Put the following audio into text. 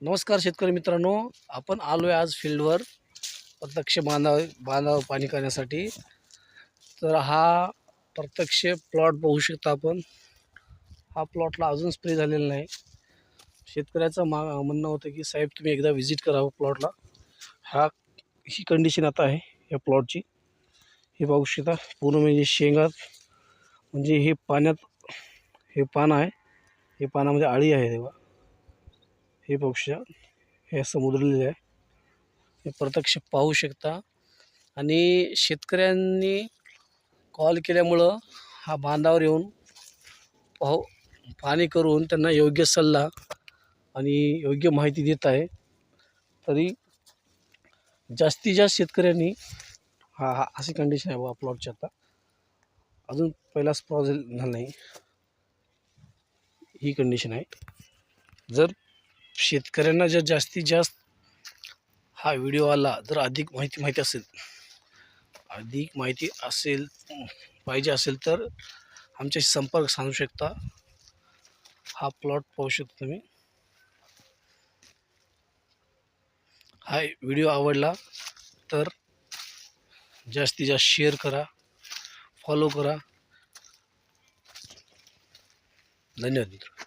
नमस्कार शेतकरी मित्रांनो, आपण आलोय आज फील्डवर प्रत्यक्ष बांधावर पाणी करण्यासाठी. तर हा प्रत्यक्ष प्लॉट बघू शकता आपण. हा प्लॉटला अजून स्प्रे झालेला नाही. शेतकऱ्याचं म्हणणं होतं की साहेब तुम्ही एकदा व्हिजिट करावं प्लॉटला. ही कंडिशन आता आहे या प्लॉटची. हे बघू शकता पूर्ण म्हणजे शेंगात म्हणजे हे पाण्यात हे पान आहे. हे पानामध्ये आळी आहे तेव्हा हे बघू शकता. हे समुद्रलेले आहे, हे प्रत्यक्ष पाहू शकता. आणि शेतकऱ्यांनी कॉल केल्यामुळं हा बांधावर येऊन पाणी करून त्यांना योग्य सल्ला आणि योग्य माहिती देत आहे. तरी जास्तीत जास्त शेतकऱ्यांनी हा अशी कंडिशन आहे प्लॉटची. आता अजून पहिला स्प्रॉ झाला नाही, ही कंडिशन आहे. जर शेतकऱ्यांना जर जास्तीत जास्त हा व्हिडिओ आला, जर अधिक माहिती पाहिजे असेल तर आमच्याशी संपर्क साधू शकता. हा प्लॉट पाहू शकता तुम्ही. हा व्हिडिओ आवडला तर जास्तीत जास्त शेअर करा, फॉलो करा. धन्यवाद मित्र.